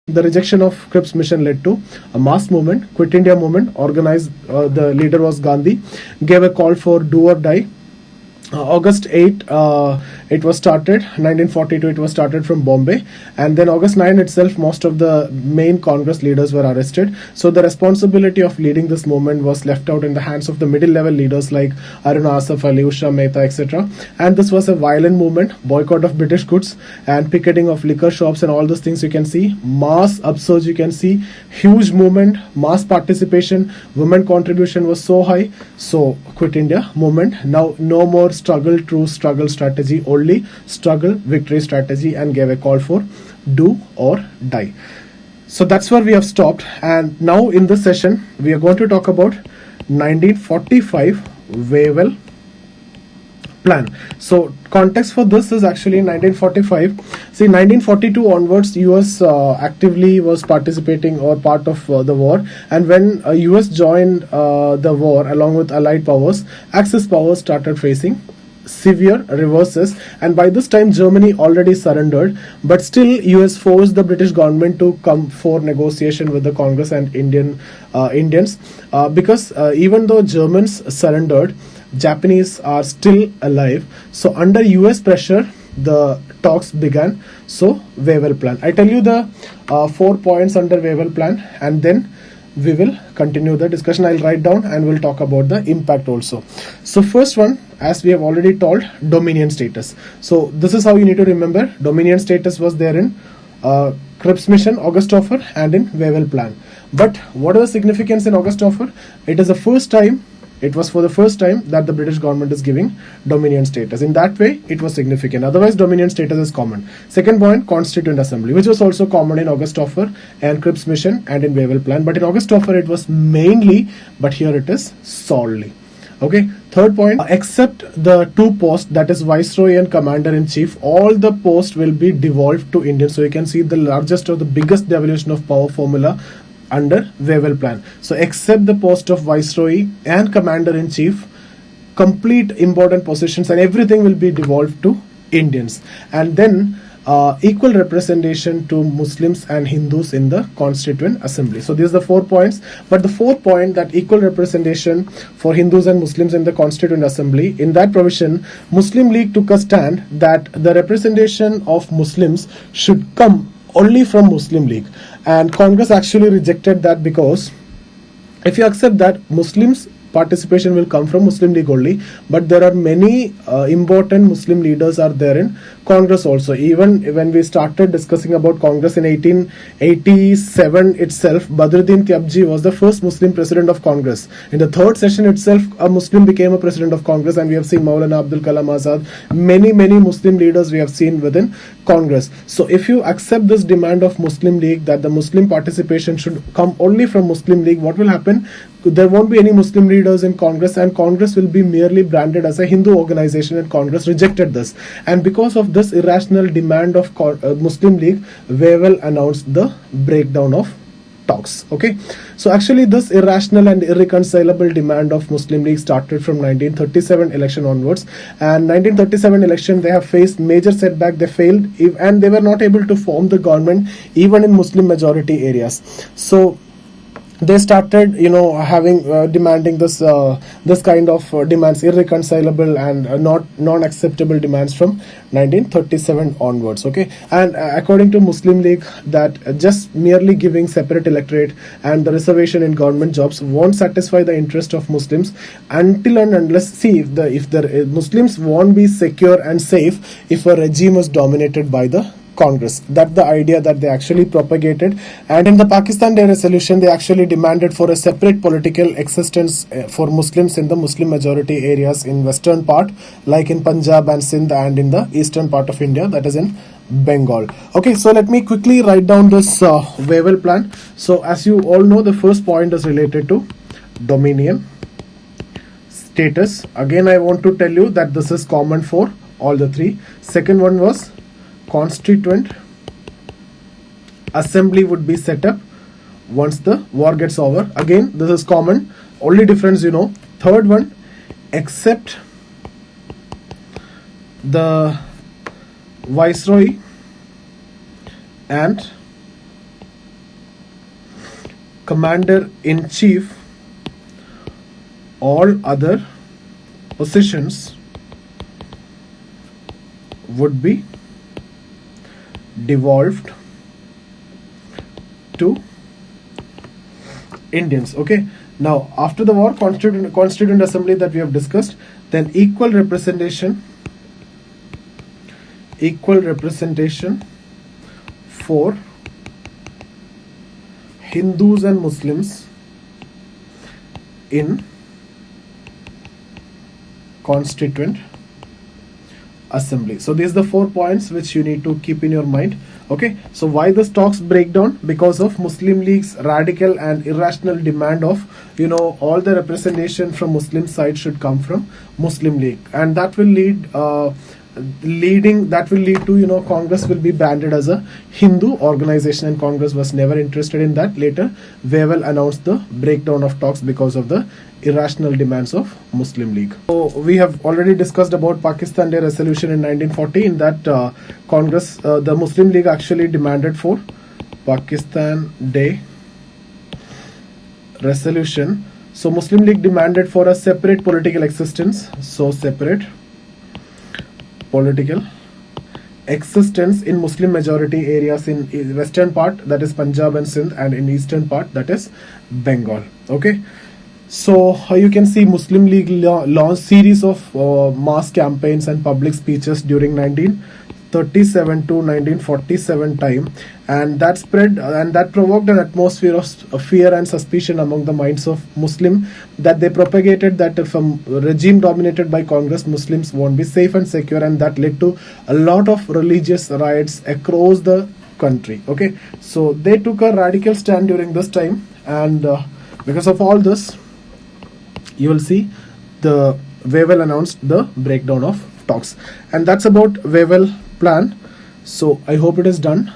The rejection of Cripps mission led to a mass movement, Quit India movement, organized, the leader was Gandhi, gave a call for do or die. August 8, it was started, 1942 it was started from Bombay, and then August 9 itself most of the main Congress leaders were arrested. So the responsibility of leading this movement was left out in the hands of the middle level leaders like Aruna Asaf Ali, Usha Mehta, etc. And this was a violent movement, boycott of British goods and picketing of liquor shops and all those things you can see, mass upsurge you can see, huge movement, mass participation, women contribution was so high. So Quit India movement, now no more struggle through struggle strategy, only struggle victory strategy, and gave a call for do or die. So that's where we have stopped, and now in this session we are going to talk about 1945 Wavell Plan. So context for this is actually 1945. See, 1942 onwards US actively was participating or part of the war, and when US joined the war along with allied powers, Axis powers started facing severe reverses, and by this time Germany already surrendered, but still US forced the British government to come for negotiation with the Congress and Indians, because even though Germans surrendered, Japanese are still alive. So under US pressure the talks began. So Wavell Plan, I tell you the 4 points under Wavell Plan, and then we will continue the discussion. I'll write down and we'll talk about the impact also. So first one, as we have already told, dominion status. So this is how you need to remember. Dominion status was there in Cripps mission, August offer, and in Wavell Plan. But what is the significance in August offer? It is the first time, it was for the first time that the British government is giving dominion status. In that way, it was significant. Otherwise, dominion status is common. Second point, Constituent Assembly, which was also common in August offer and Cripps mission and in Wavell Plan. But in August offer, it was mainly, but here it is solely. Okay. Third point, except the two posts, that is Viceroy and Commander-in-Chief, all the posts will be devolved to Indians. So you can see the largest or the biggest devolution of power formula under Wavell Plan. So except the post of Viceroy and Commander-in-Chief, complete important positions and everything will be devolved to Indians. And then equal representation to Muslims and Hindus in the Constituent Assembly. So these are the 4 points. But the fourth point, that equal representation for Hindus and Muslims in the Constituent Assembly, in that provision, Muslim League took a stand that the representation of Muslims should come only from Muslim League, and Congress actually rejected that, because if you accept that, Muslims participation will come from Muslim League only, but there are many important Muslim leaders are there in Congress also. Even when we started discussing about Congress in 1887 itself, Badruddin Tyabji was the first Muslim president of Congress. In the third session itself, a Muslim became a president of Congress, and we have seen Maulana Abdul Kalam Azad, many Muslim leaders we have seen within Congress. So if you accept this demand of Muslim League that the Muslim participation should come only from Muslim League, what will happen? There won't be any Muslim leaders in Congress, and Congress will be merely branded as a Hindu organization, and Congress rejected this. And because of this irrational demand of Muslim League, Wavell announced the breakdown of talks. Okay, so actually this irrational and irreconcilable demand of Muslim League started from 1937 election onwards, and 1937 election they have faced major setback. They failed, and they were not able to form the government even in Muslim majority areas. So they started, having demanding this kind of demands, irreconcilable and non-acceptable demands from 1937 onwards. Okay, and according to Muslim League, that just merely giving separate electorate and the reservation in government jobs won't satisfy the interest of Muslims until and unless, if the Muslims won't be secure and safe if a regime is dominated by the Congress. That's the idea that they actually propagated. And in the Pakistan Day resolution, they actually demanded for a separate political existence for Muslims in the Muslim majority areas in western part, like in Punjab and Sindh, and in the eastern part of India, that is in Bengal. Okay, so let me quickly write down this Wavell Plan. So as you all know, the first point is related to dominion status. Again, I want to tell you that this is common for all the three. Second one was Constituent Assembly would be set up once the war gets over. Again, this is common. Only difference, Third one, except the Viceroy and Commander-in-Chief, all other positions would be devolved to Indians. Okay, now after the war, constituent assembly that we have discussed, then equal representation for Hindus and Muslims in Constituent Assembly. So these are the 4 points which you need to keep in your mind. Okay, so why the stocks break down? Because of Muslim League's radical and irrational demand of, all the representation from Muslim side should come from Muslim League, and that will lead to Congress will be branded as a Hindu organization, and Congress was never interested in that. Later Wavell announced the breakdown of talks because of the irrational demands of Muslim League. So we have already discussed about Pakistan Day resolution in 1940. In that Congress, the Muslim League actually demanded for Pakistan Day resolution. So Muslim League demanded for a separate political existence. So separate political existence in Muslim majority areas in western part, that is Punjab and Sindh, and in eastern part, that is Bengal. Okay, so you can see Muslim League launched series of mass campaigns and public speeches during 1937 to 1947 time, and that spread and that provoked an atmosphere of fear and suspicion among the minds of Muslim, that they propagated that if a regime dominated by Congress, Muslims won't be safe and secure, and that led to a lot of religious riots across the country. Okay, so they took a radical stand during this time, and because of all this, you will see the Wavell announced the breakdown of talks, and that's about Wavell Plan. So I hope it is done.